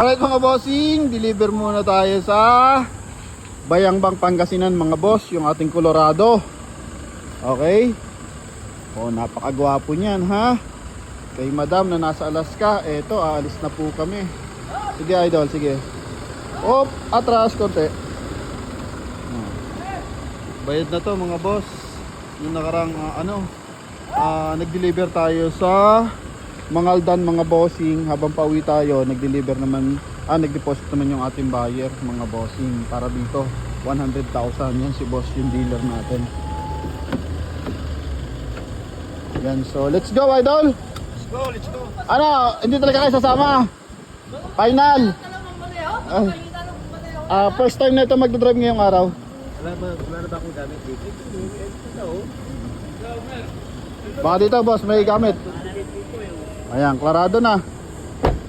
Alright mga bossing, deliver muna tayo sa Bayangbang, Pangasinan mga boss, yung ating Colorado. Okay. O, napakagwapo niyan ha. Kay madam na nasa Alaska. Eto, aalis na po kami. Sige idol, sige. Op, atras konti. Bayad na to mga boss. Yung nakarang nag-deliver tayo sa Mangaldan mga bossing. Habang pauwi tayo, nag-deliver naman, nag-deposit naman yung ating buyer mga bossing. Para dito 100,000 yan si boss, yung dealer natin. Yan, so let's go idol. Let's go. Ano, hindi talaga kayo sasama? Final. First time na ito magdadrive ngayong araw. Wala na ba akong gamit dito? Baka dito boss, may gamit. Ayan, klarado na.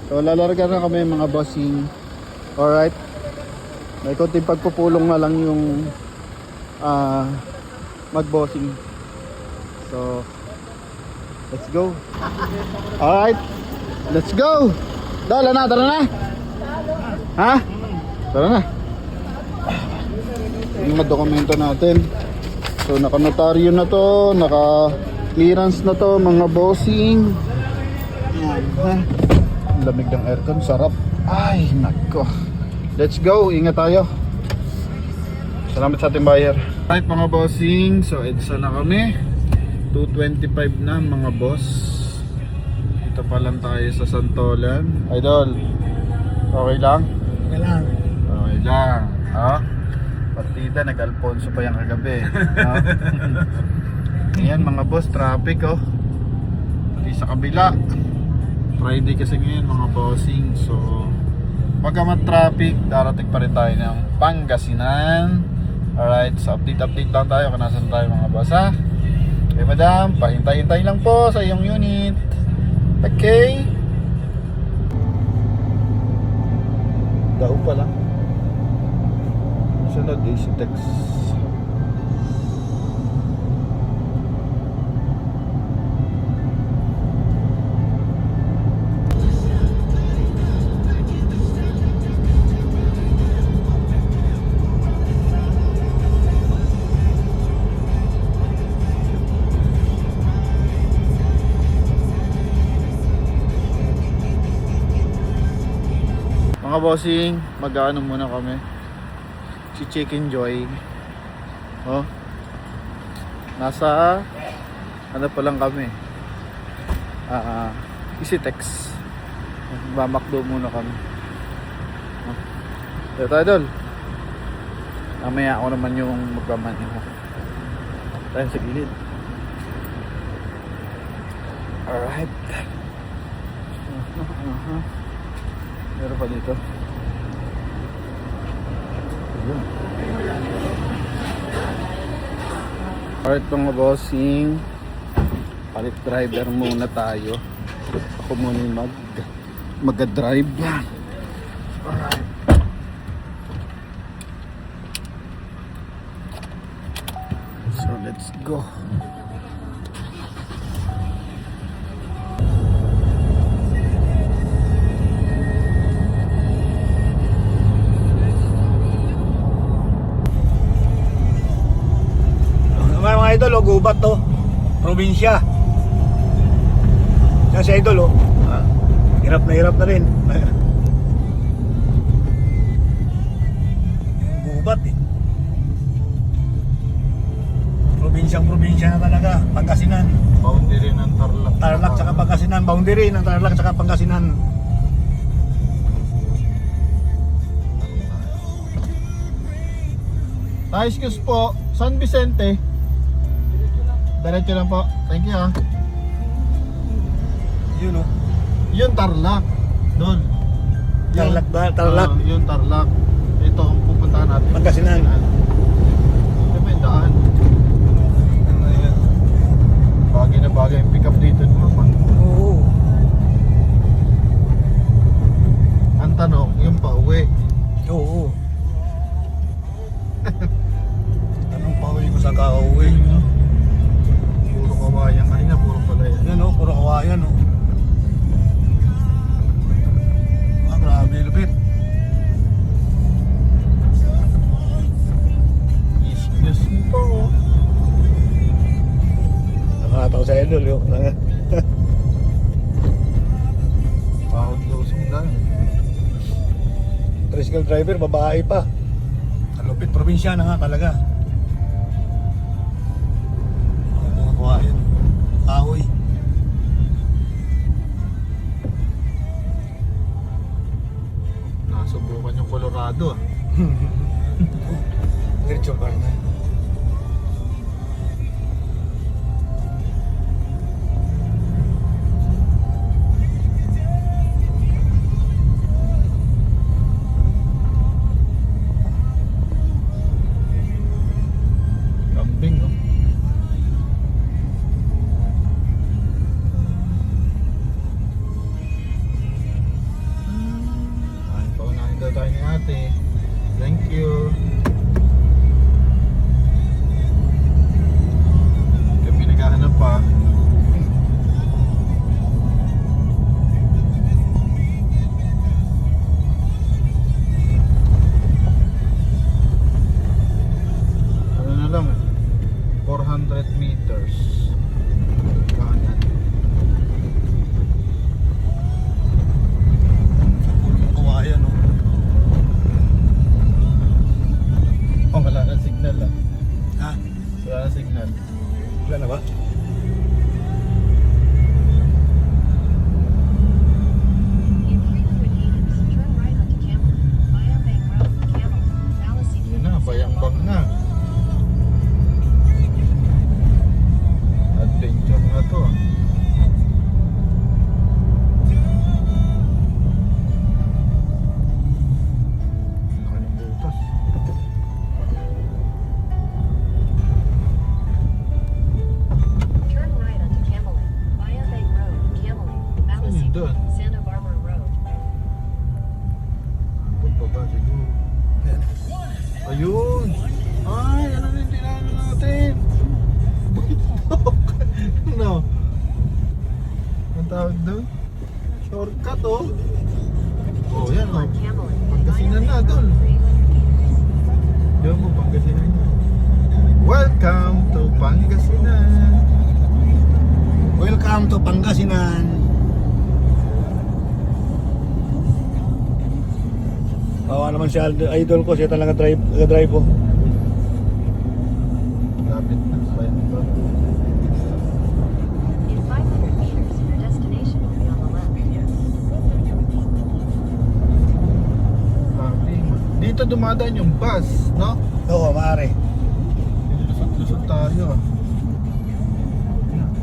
So lalarga na kami mga bossing. Alright. May konting pagpupulong na lang yung mag-bossing. So let's go. Alright. Let's go. Tara na, tara na. Ha? Tara na. Yung mga dokumento natin. So naka-notaryo na to, naka-clearance na to mga bossing. Yan, ha? Lamig ng aircon, sarap. Ay, nako. Let's go, ingat tayo. Salamat sa ating buyer. Alright mga bossing, so EDSA na kami. 2:25 na mga boss. Dito pa lang tayo sa Santolan. Idol, okay lang? Okay lang. Okay lang, ha? Partida, nag-Alfonso pa yung kagabi, ha? Ayan mga boss, traffic oh. Pati sa kabila. Friday kasi ngayon mga bossing. So pagkamat traffic, darating pa rin tayo ng Pangasinan. Alright, so update lang tayo kung nasan tayo mga boss, ha? Okay madam, pahintay-hintay lang po sa iyong unit. Okay. Daw pa lang. Sunod AC text. Mga bossing, mag-ano muna kami. Si Chicken Joy. Oh. Nasa ano pa lang kami. Isitex. Mamakdo muna kami. Oh. Ito idol. Mamaya ako naman yung magpamanin ha. Tayo sa gilid. Alright. Meron pa dito. Ayun. Alright mga bossing, palit driver muna tayo. Ako muna yung mag-drive. Alright. So let's go. Mga idol, gubat to. Probinsya. Yan si idol, hirap na rin. Gubat eh. Probinsya na talaga. Pangasinan. Boundary ng Tarlac. Tarlac tsaka Pangasinan. Boundary ng Tarlac tsaka Pangasinan. Excuse po, San Vicente. Diretso lang po. Thank you ha. Yun o. Yun Tarlac. Doon. Tarlac ba? Tarlac. Yun Tarlac. Ito ang pupuntahan natin. Pangasinan. Ito may daan. Ano yan? Bagay na bagay. Pick up dito naman. Oo. Ang tanong, yung pauwi. Oo. Anong pauwi ko sa kauwi? Puro kawayan. Kanina puro pala yan. Yan o, puro kawayan o. Grabe, lupit. tricycle driver, babae pa. Kalupit, probinsya na nga talaga. Mga kawain. Kahoy. Nasubukan yung Colorado ah. Diretso pa rin. Kambing no? Ay, paunahin daw tayo ni ate. Thank you. Kami naghahanap pa. Ano na lang 400 meters kanan. Kawain, no? Oh, wala na signal ah. Ha? Wala na signal. Wala na ba? In 300 meters, turn right onto Camel. Bayambang Road, Camel. Malice Yun na, bayang-bang na. Adventure na to ah. Laki ng butas. Turn right onto Camelin. Bayambang Road, Camelin. Malice Saan yun doon? Santa Barbara Road. Pagbaba siguro. Yan. Ayun! Ay, ano na yung dinaanan natin? Ano? Ang tawag doon? Shortcut oh! Oh, yan oh. On Camelin. Pagkasinan na Bayambang doon. Road, 300 meters. Diyan mo Pangasinan. Welcome to Pangasinan! Welcome to Pangasinan. Bawa naman si idol ko, siya talaga drive ko. Lapit na sa bayan. In 500 meters, your destination will be on the left. Dito dumadaan yung bus, no? Oo, maaari. Lusot-lusot tayo ah. Yan na.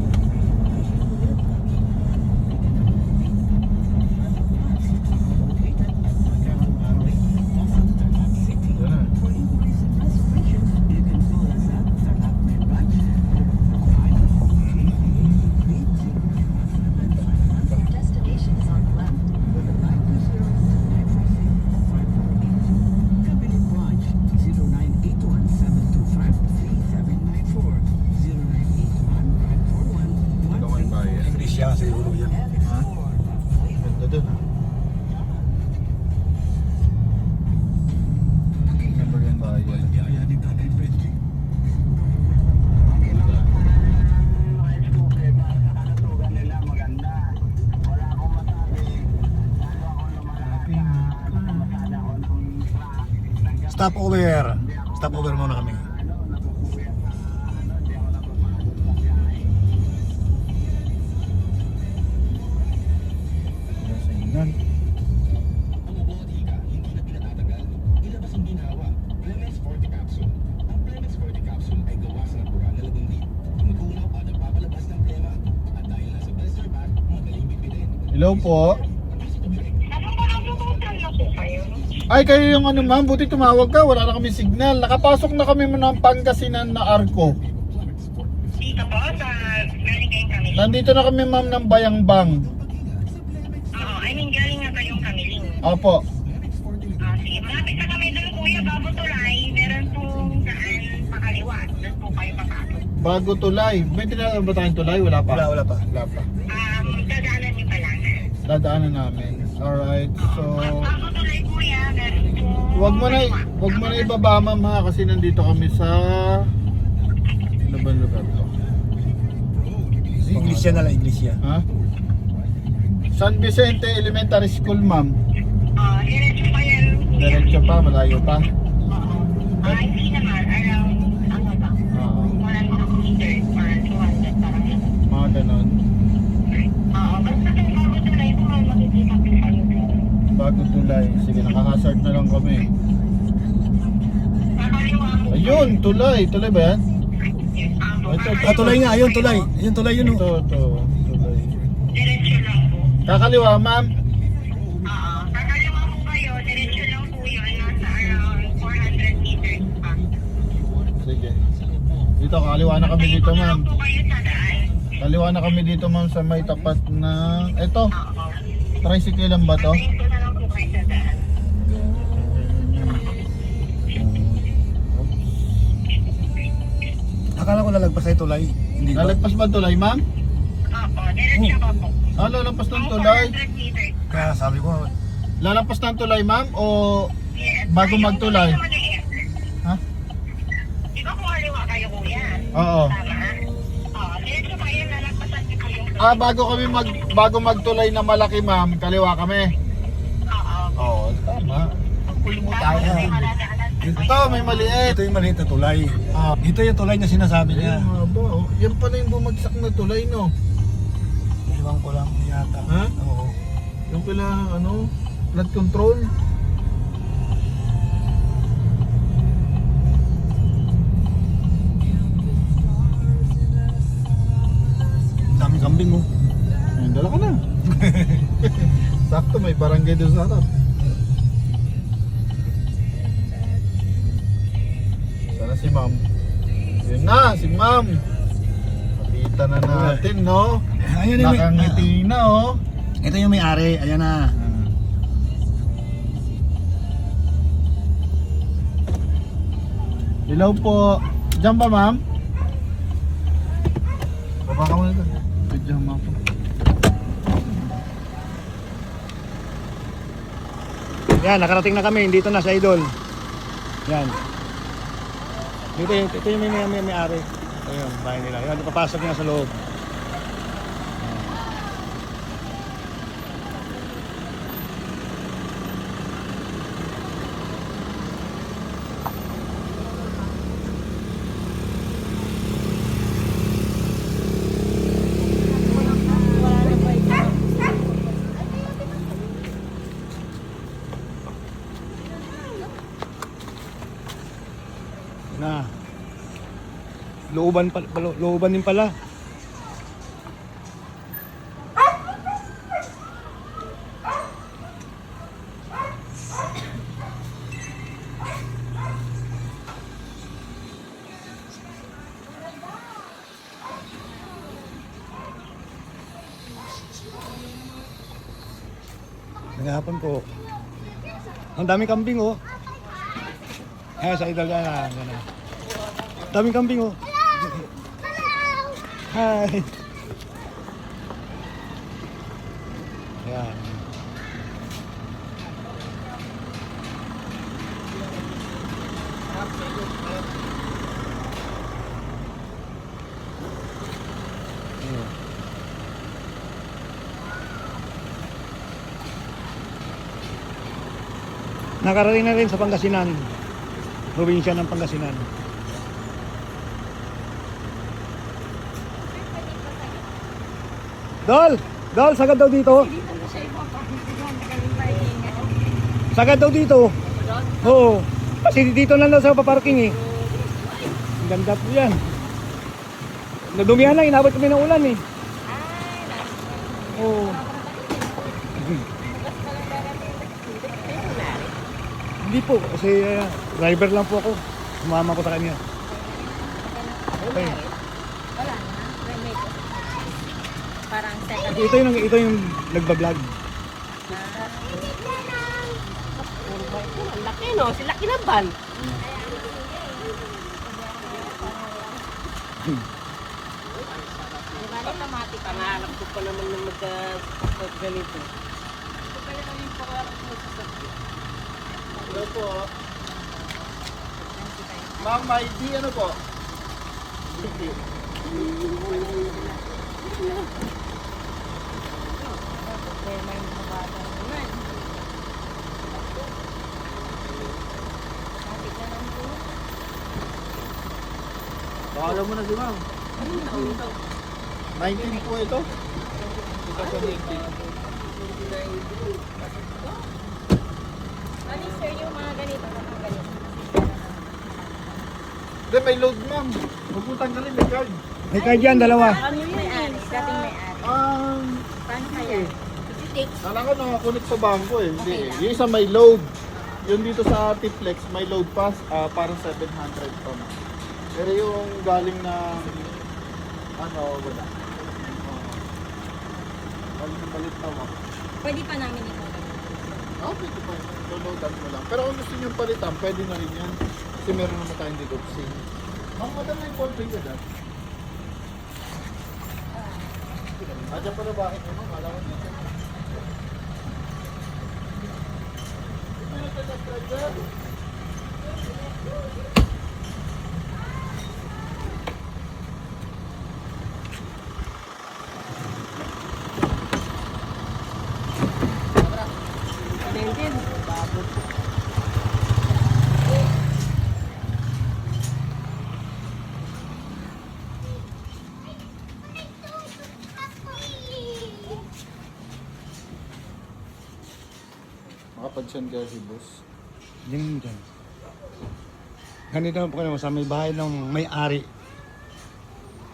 Your destination is on the left. Ito nga yung bayan. English yan siguro yan. Ha? Ganda dun ah. Remember yung bayan. Stop over. Stop over muna kami. Pangasinan. Hello po. Ay, kayo yung ano ma'am, buti tumawag ka, wala na kami signal. Nakapasok na kami ng Pangasinan na Arco. Dito po, sa galing kayong Kamiling. Nandito na kami ma'am ng Bayang-bang. Oo, I mean galing na kayong Kamiling. Opo. Sige, malapit na kami doon kuya, bago tulay. Meron pong daan pakaliwa. Doon po kayo papasok. Bago tulay. May tinatawag ba tayong tulay? Wala pa. Wala pa. Wala pa. Dadaanan niyo pa lang. Dadaanan namin. Alright, so Bago tulay kuya, meron pong wag mo na ibaba ma'am ha, kasi nandito kami sa ano ba lugar to? English yan na lang, English yan. Ha? San Vicente Elementary School ma'am. Diretso pa yan Diretso pa, malayo pa. Hindi naman, around, ano lang, Oo, 100 meters or 200, parang gano'n. mga ganon. Oo, basta kung bago tulay, kung may makikita ko kayo doon. Bago tulay. Sige, nakahazard na lang kami. Kakaliwa mo. Ayun, tulay. Tulay ba yan? Ito, Ah, tulay nga, ayun tulay. Ayun tulay yun. Ito, tulay. Diretso lang po. Kakaliwa, ma'am. Oo, kakaliwa mo kayo, diretso lang po yun, nasa around 400 meters pa. Sige. Dito, kakaliwa na kami dito, Ayun ma'am. lang po kayo sa daan. Kaliwa na kami dito, ma'am, sa may tapat ng... Ito, Oo. tricycle lang ba to? Ayun na lang po kayo sa daan. Akala ko lalagpas ay tulay. Hindi ba? Lalagpas ba tulay, ma'am? Opo, diretso pa po. Lalagpas ng Ang tulay? 400 meters. Kaya sabi ko, Lalagpas ng tulay, ma'am? O Yes. bago Ayun, magtulay? ayun, maliit. Ha? Di ba kung haliwa kayo, kuya? Oo. Tama? Oo, diretso pa yun, lalagpasan niyo kayo. Bago magtulay na malaki, ma'am, kaliwa kami. Oo. Oo, tama. Pagpulo mo tayo. Tayo. Ito, may maliit. ito yung maliit na tulay. Ah, Ito yung tulay na sinasabi niya. ayun, haba, oh. Yan pala yung bumagsak na tulay, no? Iwan ko lang yata. Ha? Oo. Yung pala, ano, flood control. Daming kambing mo. Ayun, dala ka na. Sakto, may barangay doon sa harap. Sana si ma'am. Yun na, si ma'am. Makita na natin, no? Ayan yung Nakangiti na, oh. Ito yung may-ari. Ayan na. Hello po. Diyan ba, ma'am? Baba ka muna doon. Diyan, ma'am. Yan, nakarating na kami. Dito na sa Idol. Yan. Ito yung may-ari. Ito yung bahay nila. Yan, papasok niya sa loob. Na. Looban din pala. Nagahapon po. Ang daming kambing oh. Ayan sa Idol yan. Yan. Daming kambing oh. Hi. Ayan. Nakarating na rin sa Pangasinan. Probinsya ng Pangasinan. Dol, sagad daw dito. Sagad daw dito. Oo. Kasi dito lang daw sa paparking eh. Ang ganda po yan. Nadumihan lang, inabot kami ng ulan eh. Oo. Hindi po, kasi driver lang po ako. Sumama ko sa kanya. Okay. Wala na. May parang second. Ito yung nagba-vlog. Ang laki no, si laki ng van. Diba na kamati ka nga, alam ko pa naman na ganito. Hello po. Ma'am, may ID ano po? Pakala mo na si ma'am. 19 po ito. Ano sir yung mga ganito? Mga ganito? Hindi, may load ma'am. Huwag mo tanggalin, may card. May card yan, dalawa. Kami yung may-ari. Dating may-ari. Paano kaya? Take. Kala ko nakakunik sa bangko eh. Hindi eh. Yung isa may load. Yung dito sa T-Flex, may load pass. Parang 700 pa na. Pero yung galing na ano, wala. Galing na palit tama. Pwede pa namin ito. Okay, ito pa. Downloadan mo lang. Pero kung gusto nyo palitan, pwede na rin yan. Kasi meron naman tayong dito opsin. Ma'am, madami yung call pay ka dyan. Adya pa na bakit mo, ma'am? Alam ko dito. Makapansin kaya si boss. Yan dyan. Ganito po kayo sa may bahay ng may-ari.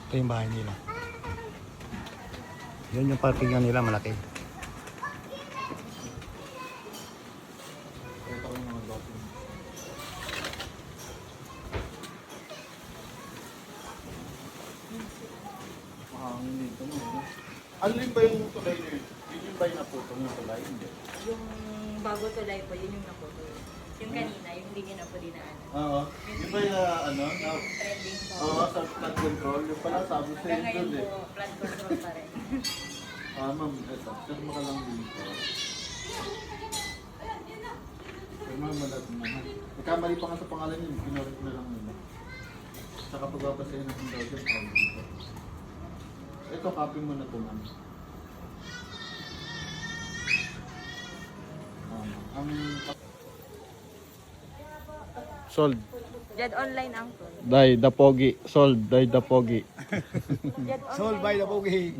Ito yung bahay nila. Yan yung parkingan nila, malaki. Ito ko yung mga document. Mahangin dito mo. Alin ba yung tulay niyo? Yun yung ba yung naputong yung tulay? Hindi. Yung bago tulay po, yun yung naputo. Yung kanina, yung hindi nyo na po dinaan. Oo. Yung ba yung ano? Trending po. Oo, sa flood control. Yung pala sabi sa Hanggang inyo ngayon eh. po, flood control pa rin. Ma'am, ito. Pirma ka lang dito. Pirma mo lahat naman. Nagkamali pa ka sa pangalan yun. Pinorit na lang nila. Saka pagpapasayin natin daw dyan. Tawag dito. Ito, copy mo na ito, ma'am. Ang sold. Jad online ang po. Dai the pogi. Sold. Dai the pogi. Sold by the Pogi.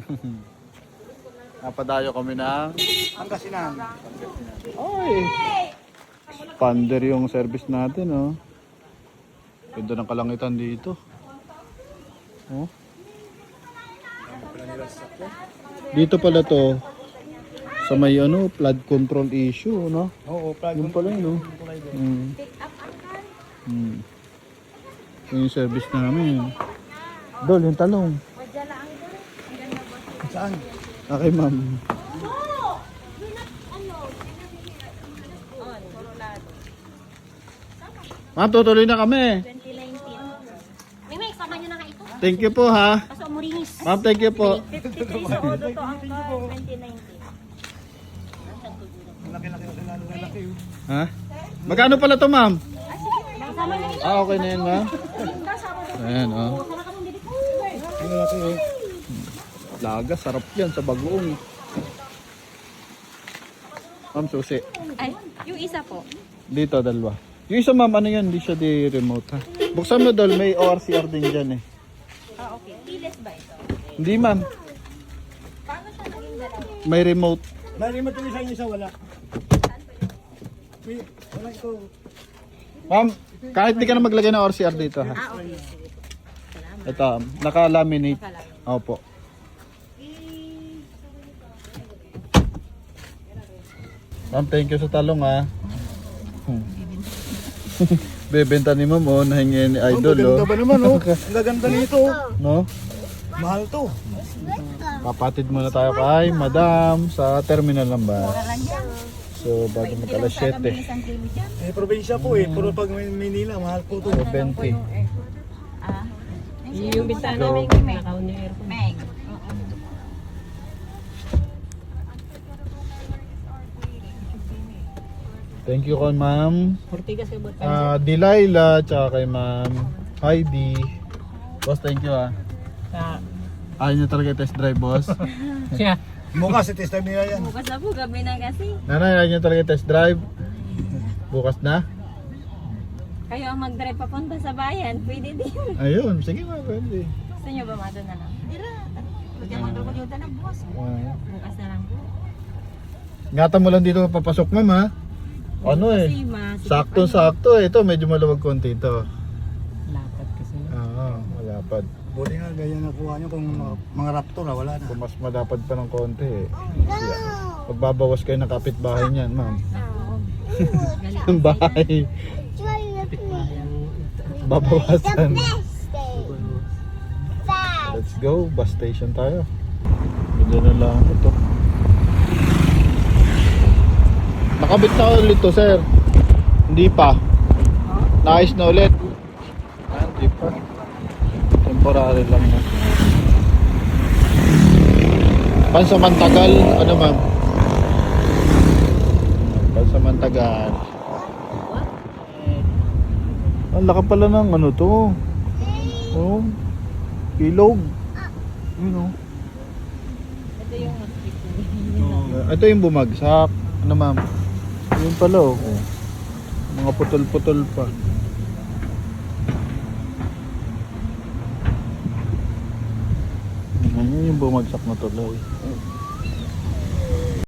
Napadayo kami ng Ang kasinan. Ay! Pander yung service natin, oh. Ganda ng kalangitan dito. Oh. Dito pala to sa may ano, flood control issue, no? Oo, plug. Yung pala yun, no? Yung service namin. Dol, yung talong. Saan? Okay, ma'am. Ma'am, tutuloy na kami. 2019. May sama nyo na nga ito. Thank you po, ha. Kaso umuringis. Ma'am, thank you po. 53 sa Odo to ang 2019. Laki-laki na lalaki. Ha? Magkano pala to, ma'am? Kasama nyo ito. Okay na yan, ma'am. Ayan, oh. Sana ka mong dito. Ang lalaki eh. Laga, sarap yan sa bagoong. Ma'am, susi. Ay, yung isa po. Dito, dalawa. Yung isa, ma'am, ano yan? Hindi siya di remote, ha? Buksan mo, Dol. May ORCR din dyan, eh. Ah, okay. Keyless ba ito? Hindi, ma'am. Paano siya naging dalawa? May remote. Nalimot yung isa wala. May, wala ito. Ma'am, kahit di ka na maglagay ng ORCR dito, ha? Ah, okay. Sige po. Salamat. Ito, naka-laminate. Nakalamin. Opo. Ma'am, thank you sa talong, ha? Bebenta ni ma'am, oh. Nahingi ni Idol, oh. Ganda ba naman, oh? Ang gaganda nito. No? Mahal to. Papatid muna tayo kay Madam sa terminal ng bus. So, bago mag-alas 7. Eh, probinsya po eh. Puro pag Manila, mahal po to. 70. Yung bintana So, may nakaw na aircon. Meg. Thank you kay ma'am. Ortigas ka ba? Delilah, tsaka kay ma'am Heidi. Boss, thank you, ha. Ayaw niyo talaga test drive, boss. Siya. Mukha si test time nila yan. Bukas na po, gabi na kasi. Nanay, ayaw niyo talaga test drive. Bukas na. kayo ang mag-drive papunta sa bayan, pwede din. Ayun, sige ma, pwede. Gusto nyo ba mga doon na lang? Dira, pwede mag-drive yung tanang bukas. Bukas na lang po. Ingatan mo lang dito papasok ma'am ha. Ano eh, Kasi sakto-sakto eh. Ito medyo maluwag konti ito. Lapat kasi. Oo, malapad. Buti nga ganyan nakuha nyo kung mga raptor wala na. Kung mas malapad pa ng konti eh. Yeah. Pagbabawas kayo ng kapitbahay niyan ma'am. Ang bahay. Babawasan. Let's go, bus station tayo. Ganda na lang ito. Nakabit na ulit to sir. Hindi pa. Naayos na ulit. Hindi pa. Temporary lang na. Pansamantagal, ano ma'am? Pansamantagal. Ang laki pala ng ano to. Oh. Ilog. Yun oh. Ito yung mag-stick. Ito yung bumagsak. Ano ma'am? Yun pala oh. Mga putol-putol pa. Yun yung bumagsak na tuloy.